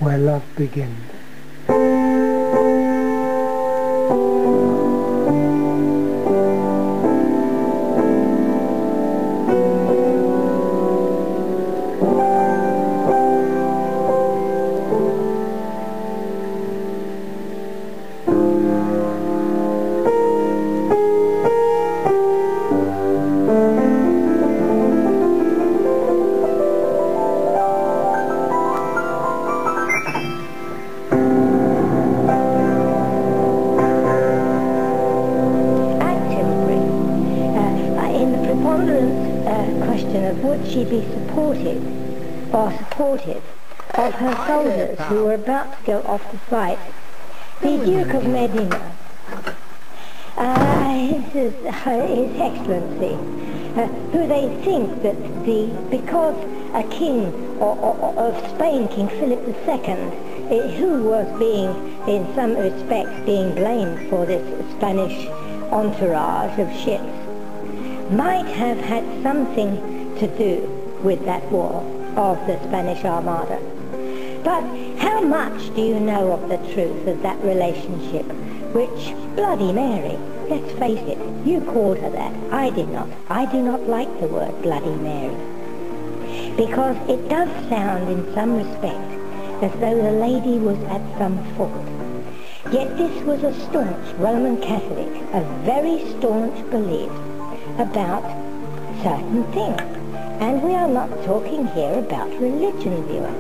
where love begins. Would she be supported of her soldiers who were about to go off to fight the Duke of Medina, His Excellency, who they think that because a king of Spain, King Philip II, who was in some respects being blamed for this Spanish entourage of ships, might have had something to do with that war of the Spanish Armada. But how much do you know of the truth of that relationship, which Bloody Mary, let's face it, you called her that. I did not. I do not like the word Bloody Mary, because it does sound in some respect as though the lady was at some fault. Yet this was a staunch Roman Catholic, a very staunch belief about certain things. And we are not talking here about religion, viewer.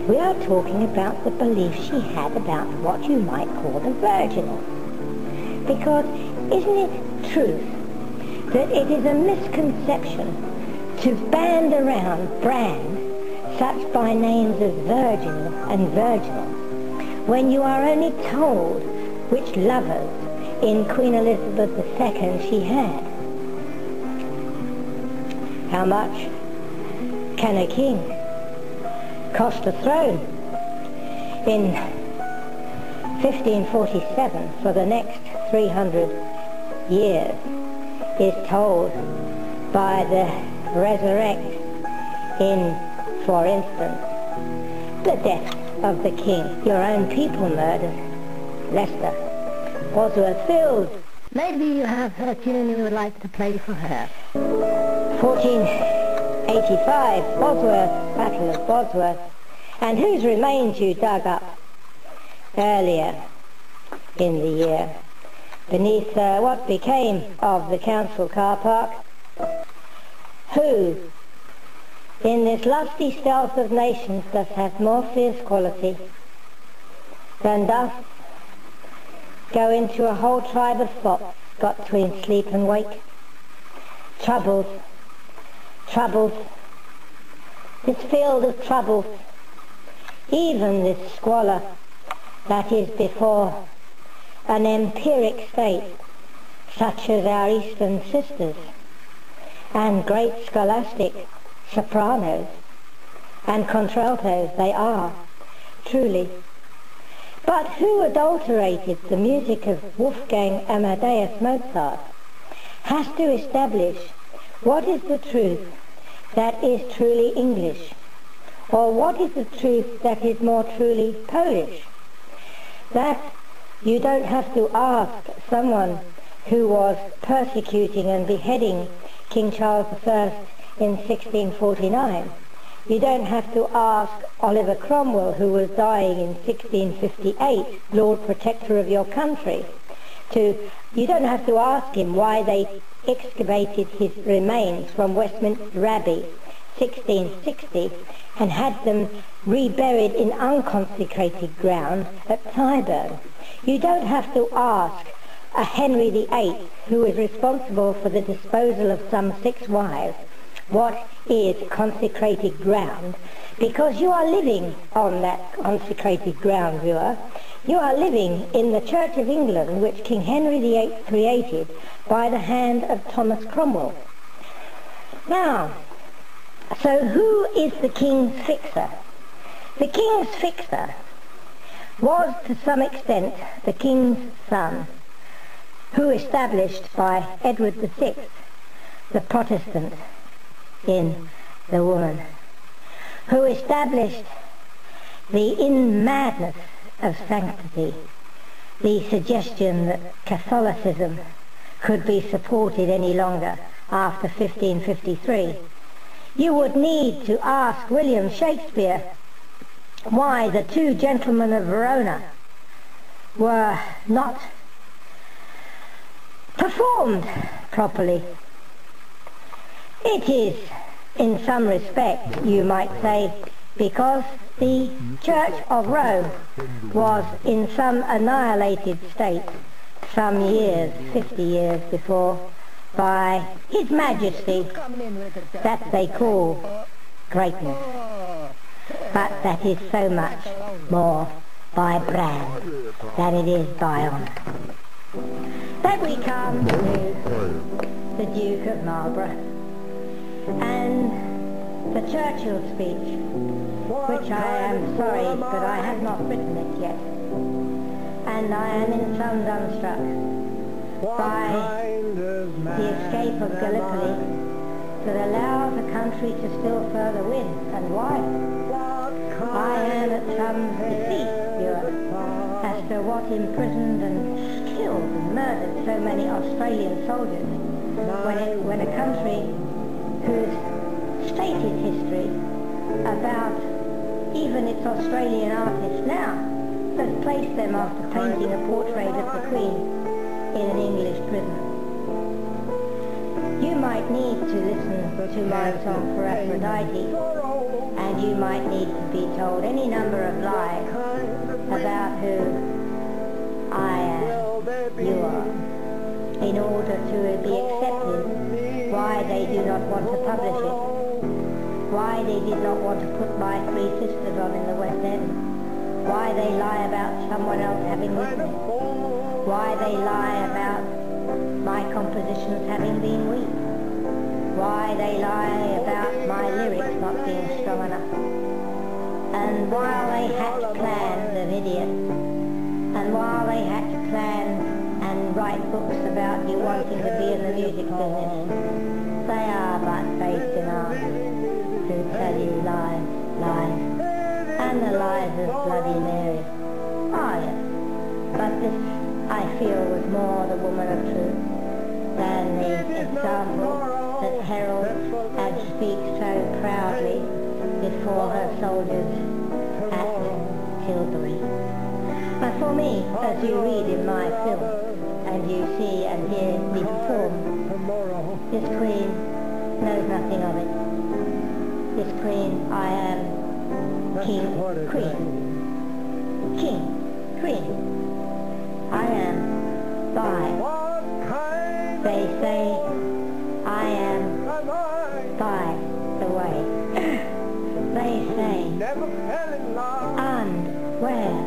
We are talking about the belief she had about what you might call the virginal. Because isn't it truth that it is a misconception to brand such by names as virginal and virginal, when you are only told which lovers in Queen Elizabeth II she had? How much can a king cost a throne? In 1547, for the next 300 years, is told by the Resurrect in, for instance, the death of the king. Your own people murdered. Leicester, Bosworth Field. Maybe you have her tune you would like to play for her. 1485, Bosworth, Battle of Bosworth, and whose remains you dug up earlier in the year beneath what became of the council car park, who in this lusty stealth of nations does have more fierce quality than doth go into a whole tribe of fops got between sleep and wake. Troubles, this field of troubles, even this squalor that is before an empiric state such as our Eastern sisters and great scholastic sopranos and contraltos, they are, truly. But who adulterated the music of Wolfgang Amadeus Mozart has to establish what is the truth that is truly English, or what is the truth that is more truly Polish. That you don't have to ask someone who was persecuting and beheading King Charles I in 1649. You don't have to ask Oliver Cromwell, who was dying in 1658, Lord Protector of your country. You don't have to ask him why they excavated his remains from Westminster Abbey, 1660, and had them reburied in unconsecrated ground at Tyburn. You don't have to ask a Henry VIII, who is responsible for the disposal of some 6 wives, what is consecrated ground, because you are living on that consecrated ground, viewer. You are living in the Church of England, which King Henry VIII created by the hand of Thomas Cromwell. Now, so who is the king's fixer? The king's fixer was, to some extent, the king's son, who established by Edward VI, the Protestant in the woman, who established in madness of sanctity, the suggestion that Catholicism could be supported any longer after 1553, you would need to ask William Shakespeare why the two gentlemen of Verona were not performed properly. It is, in some respect, you might say, because the Church of Rome was in some annihilated state some years, 50 years before, by His Majesty, that they call greatness. But that is so much more by brand than it is by honour. Then we come to the Duke of Marlborough and the Churchill speech, which I am sorry, but I have not written it yet. And I am in some dumbstruck by the escape of Gallipoli that allowed the country to still further win. And why? I am at some defeat, as to what imprisoned and killed and murdered so many Australian soldiers when a country whose stated history about even its Australian artists now has placed them after painting a portrait of the Queen in an English prison. You might need to listen to my song for Aphrodite, and you might need to be told any number of lies about who I am, you are, in order to be accepted, why they do not want to publish it, why they did not want to put my Three Sisters on in the West End, why they lie about someone else having written it, why they lie about my compositions having been weak, why they lie about my lyrics not being strong enough. And while they hatch plans of idiots, and while they hatch plans and write books about you wanting to be in the music business, they are but based in arms who tell you lies, lies, and the lies of Bloody Mary. Ah, yes, but this, I feel, was more the woman of truth than the example that heralds and speaks so proudly before her soldiers at Tilbury. But for me, as you read in my film, and you see and hear me perform, this Queen knows nothing of it. This Queen, I am King, Queen. I am by. They say I am by the way. They say, and where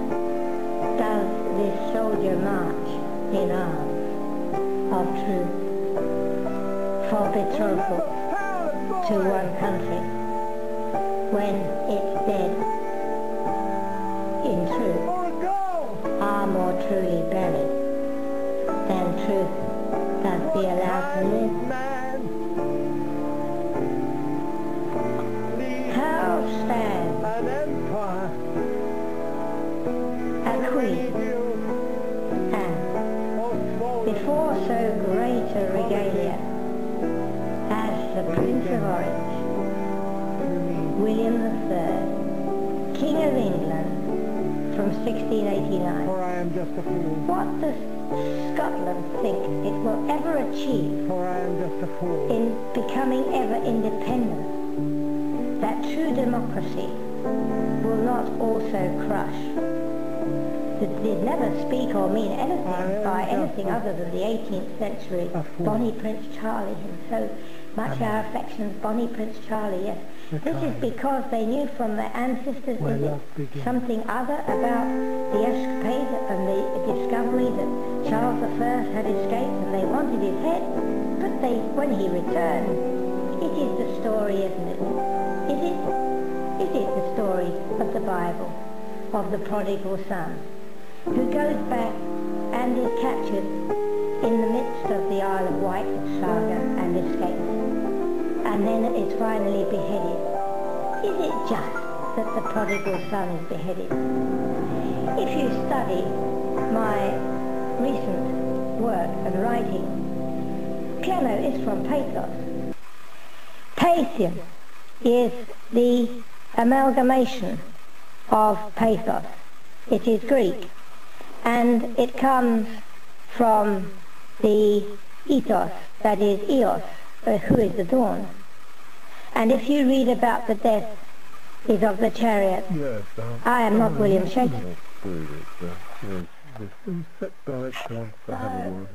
does this soldier march in arms of truth for betrothal to one country when it's dead in truth are more truly buried than truth does be allowed to live? How stands a queen and before so great a regalia as the Prince of Orange, William III, King of England from 1689. For I am just a fool. What does Scotland think it will ever achieve For I am just a fool. in becoming ever independent, that true democracy will not also crush? Did never speak or mean anything by anything other than the 18th century Bonnie Prince Charlie, him so much our affections, Bonnie Prince Charlie, yes. This is because they knew from their ancestors, is it something other about the escapade and the discovery that Charles I had escaped and they wanted his head? But when he returned, it is the story, isn't it? Is it the story of the Bible, of the prodigal son, who goes back and is captured in the midst of the Isle of Wight saga and escapes, and then is finally beheaded? Is it just that the prodigal son is beheaded. If you study my recent work and writing, piano is from pathos. Patheon is the amalgamation of pathos. It is Greek, and it comes from the ethos, that is Eos, who is the dawn. And if you read about the death is of the chariot, Yes, I am not William Shakespeare. The set director wants to have a word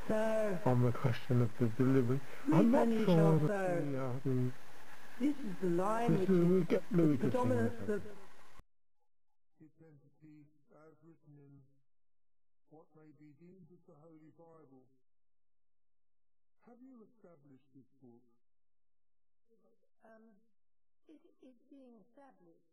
So, on the question of the delivery. We I'm not finish sure off that the, this is the line which we'll is get the Louis to sing predominance this. of Its entity as written in what may be deemed as the Holy Bible. Have you established this book? It is being established.